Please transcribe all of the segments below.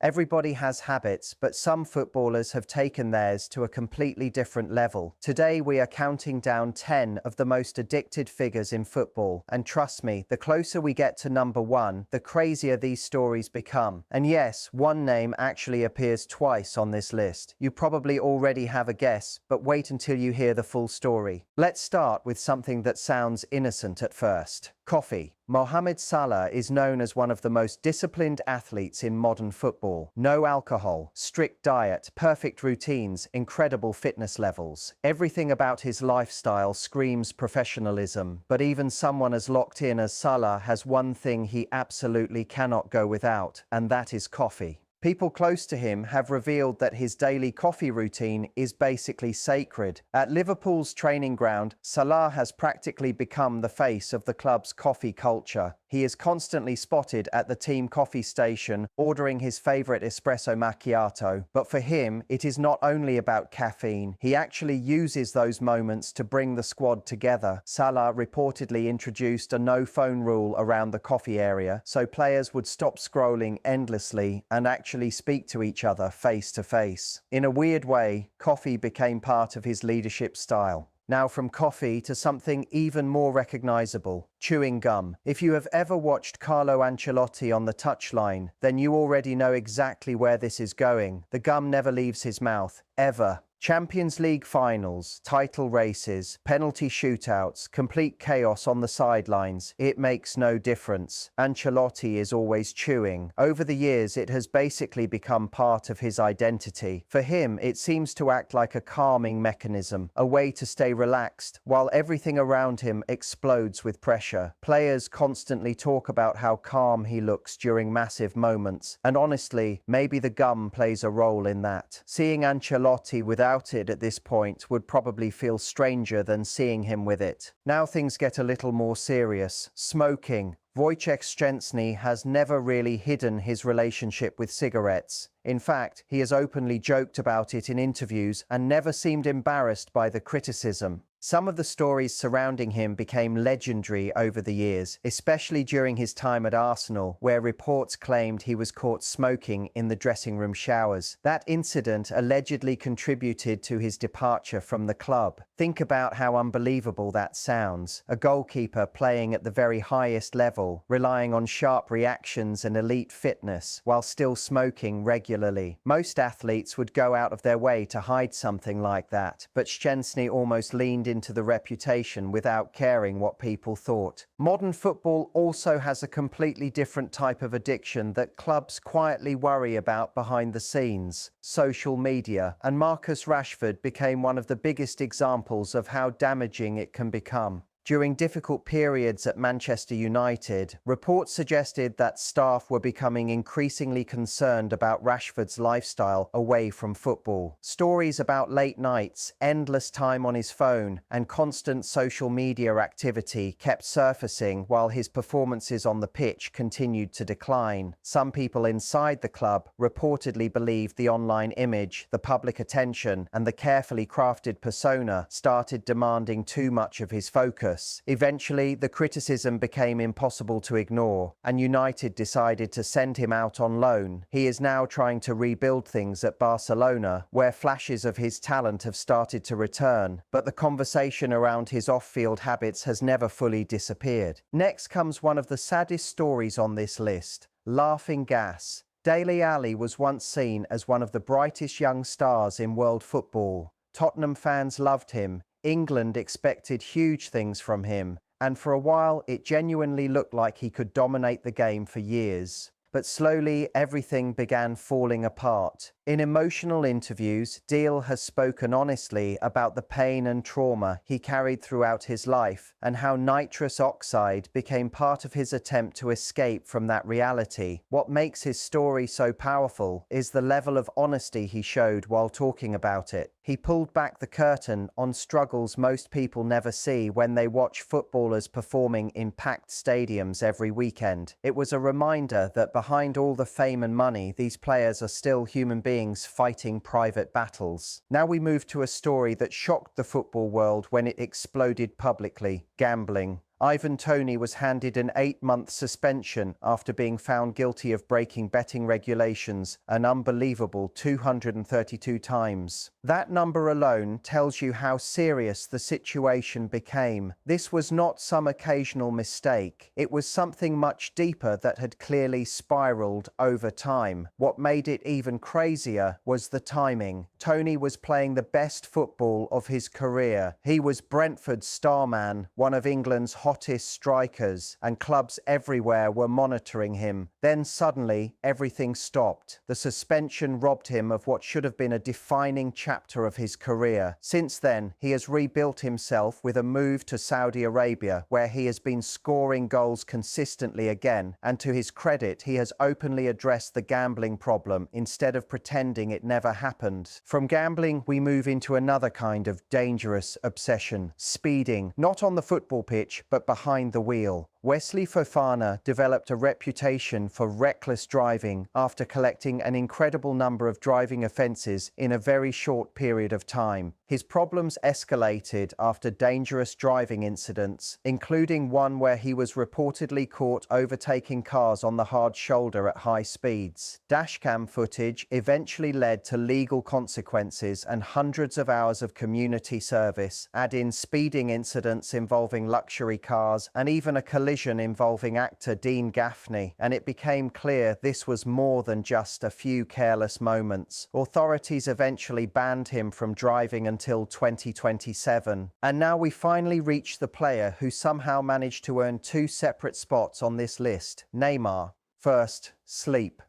Everybody has habits, but some footballers have taken theirs to a completely different level. Today we are counting down 10 of the most addicted figures in football, and trust me, the closer we get to number one, the crazier these stories become. And yes, one name actually appears twice on this list. You probably already have a guess, but wait until you hear the full story. Let's start with something that sounds innocent at first. Coffee. Mohamed Salah is known as one of the most disciplined athletes in modern football. No alcohol, strict diet, perfect routines, incredible fitness levels. Everything about his lifestyle screams professionalism, but even someone as locked in as Salah has one thing he absolutely cannot go without, and that is coffee. People close to him have revealed that his daily coffee routine is basically sacred. At Liverpool's training ground, Salah has practically become the face of the club's coffee culture. He is constantly spotted at the team coffee station ordering his favorite espresso macchiato. But for him, it is not only about caffeine. He actually uses those moments to bring the squad together. Salah reportedly introduced a no-phone rule around the coffee area, so players would stop scrolling endlessly and actually speak to each other face to face. In a weird way, coffee became part of his leadership style. Now from coffee to something even more recognizable, chewing gum. If you have ever watched Carlo Ancelotti on the touchline, then you already know exactly where this is going. The gum never leaves his mouth, ever. Champions League finals, title races, penalty shootouts, complete chaos on the sidelines. It makes no difference. Ancelotti is always chewing. Over the years, it has basically become part of his identity. For him, it seems to act like a calming mechanism, a way to stay relaxed, while everything around him explodes with pressure. Players constantly talk about how calm he looks during massive moments, and honestly, maybe the gum plays a role in that. Seeing Ancelotti without it at this point would probably feel stranger than seeing him with it. Now things get a little more serious. Smoking. Wojciech Szczęsny has never really hidden his relationship with cigarettes. In fact, he has openly joked about it in interviews and never seemed embarrassed by the criticism. Some of the stories surrounding him became legendary over the years, especially during his time at Arsenal, where reports claimed he was caught smoking in the dressing room showers. That incident allegedly contributed to his departure from the club. Think about how unbelievable that sounds. A goalkeeper playing at the very highest level, relying on sharp reactions and elite fitness, while still smoking regularly. Most athletes would go out of their way to hide something like that, but Szczęsny almost leaned into the reputation without caring what people thought. Modern football also has a completely different type of addiction that clubs quietly worry about behind the scenes: social media, and Marcus Rashford became one of the biggest examples of how damaging it can become. During difficult periods at Manchester United, reports suggested that staff were becoming increasingly concerned about Rashford's lifestyle away from football. Stories about late nights, endless time on his phone, and constant social media activity kept surfacing while his performances on the pitch continued to decline. Some people inside the club reportedly believed the online image, the public attention, and the carefully crafted persona started demanding too much of his focus. Eventually, the criticism became impossible to ignore, and United decided to send him out on loan. He is now trying to rebuild things at Barcelona, where flashes of his talent have started to return, but the conversation around his off-field habits has never fully disappeared. Next comes one of the saddest stories on this list: laughing gas. Dele Alli was once seen as one of the brightest young stars in world football. Tottenham fans loved him. England expected huge things from him, and for a while it genuinely looked like he could dominate the game for years. But slowly everything began falling apart. In emotional interviews, Dele has spoken honestly about the pain and trauma he carried throughout his life, and how nitrous oxide became part of his attempt to escape from that reality. What makes his story so powerful is the level of honesty he showed while talking about it. He pulled back the curtain on struggles most people never see when they watch footballers performing in packed stadiums every weekend. It was a reminder that behind all the fame and money, these players are still human beings fighting private battles. Now we move to a story that shocked the football world when it exploded publicly: gambling. Toney was handed an 8-month suspension after being found guilty of breaking betting regulations an unbelievable 232 times. That number alone tells you how serious the situation became. This was not some occasional mistake. It was something much deeper that had clearly spiraled over time. What made it even crazier was the timing. Toney was playing the best football of his career. He was Brentford's star man, one of England's hottest strikers, and clubs everywhere were monitoring him. Then suddenly, everything stopped. The suspension robbed him of what should have been a defining chapter of his career. Since then, he has rebuilt himself with a move to Saudi Arabia, where he has been scoring goals consistently again, and to his credit, he has openly addressed the gambling problem instead of pretending it never happened. From gambling, we move into another kind of dangerous obsession: speeding, not on the football pitch, but behind the wheel. Wesley Fofana developed a reputation for reckless driving after collecting an incredible number of driving offences in a very short period of time. His problems escalated after dangerous driving incidents, including one where he was reportedly caught overtaking cars on the hard shoulder at high speeds. Dashcam footage eventually led to legal consequences and hundreds of hours of community service. Add in speeding incidents involving luxury cars and even a collision involving actor Dean Gaffney, and it became clear this was more than just a few careless moments. Authorities eventually banned him from driving until 2027. And now we finally reach the player who somehow managed to earn 2 separate spots on this list: Neymar. First, sleep.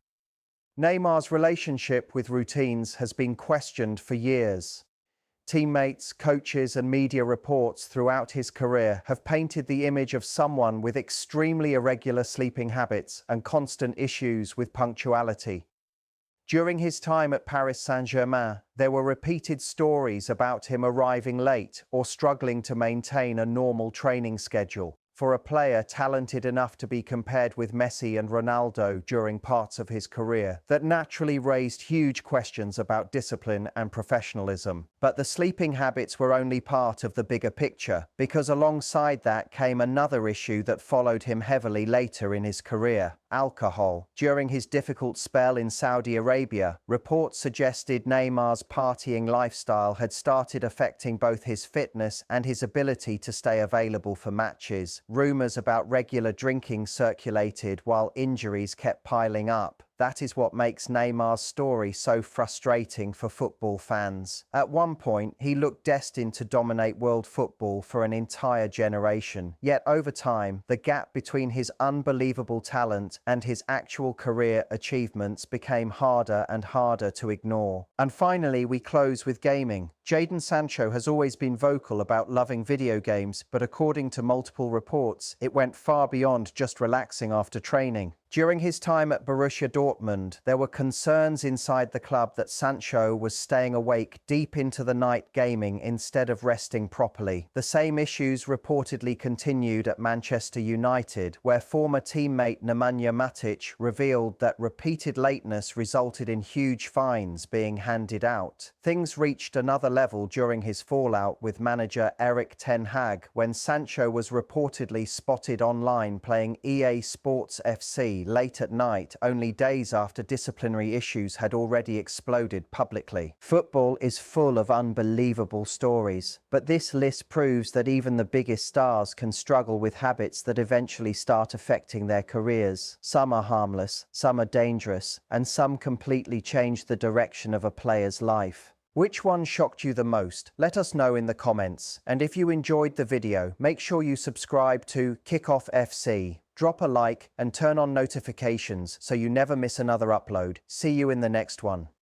Neymar's relationship with routines has been questioned for years. Teammates, coaches, and media reports throughout his career have painted the image of someone with extremely irregular sleeping habits and constant issues with punctuality. During his time at Paris Saint-Germain, there were repeated stories about him arriving late or struggling to maintain a normal training schedule. For a player talented enough to be compared with Messi and Ronaldo during parts of his career, that naturally raised huge questions about discipline and professionalism. But the sleeping habits were only part of the bigger picture, because alongside that came another issue that followed him heavily later in his career: alcohol. During his difficult spell in Saudi Arabia, reports suggested Neymar's partying lifestyle had started affecting both his fitness and his ability to stay available for matches. Rumors about regular drinking circulated while injuries kept piling up. That is what makes Neymar's story so frustrating for football fans. At one point, he looked destined to dominate world football for an entire generation. Yet over time, the gap between his unbelievable talent and his actual career achievements became harder and harder to ignore. And finally, we close with gaming. Jadon Sancho has always been vocal about loving video games, but according to multiple reports, it went far beyond just relaxing after training. During his time at Borussia Dortmund, there were concerns inside the club that Sancho was staying awake deep into the night gaming instead of resting properly. The same issues reportedly continued at Manchester United, where former teammate Nemanja Matic revealed that repeated lateness resulted in huge fines being handed out. Things reached another level during his fallout with manager Erik ten Hag, when Sancho was reportedly spotted online playing EA Sports FC late at night, only days after disciplinary issues had already exploded publicly. Football is full of unbelievable stories, but this list proves that even the biggest stars can struggle with habits that eventually start affecting their careers. Some are harmless, some are dangerous, and some completely change the direction of a player's life. Which one shocked you the most? Let us know in the comments. And if you enjoyed the video, make sure you subscribe to Kickoff FC. Drop a like and turn on notifications so you never miss another upload. See you in the next one.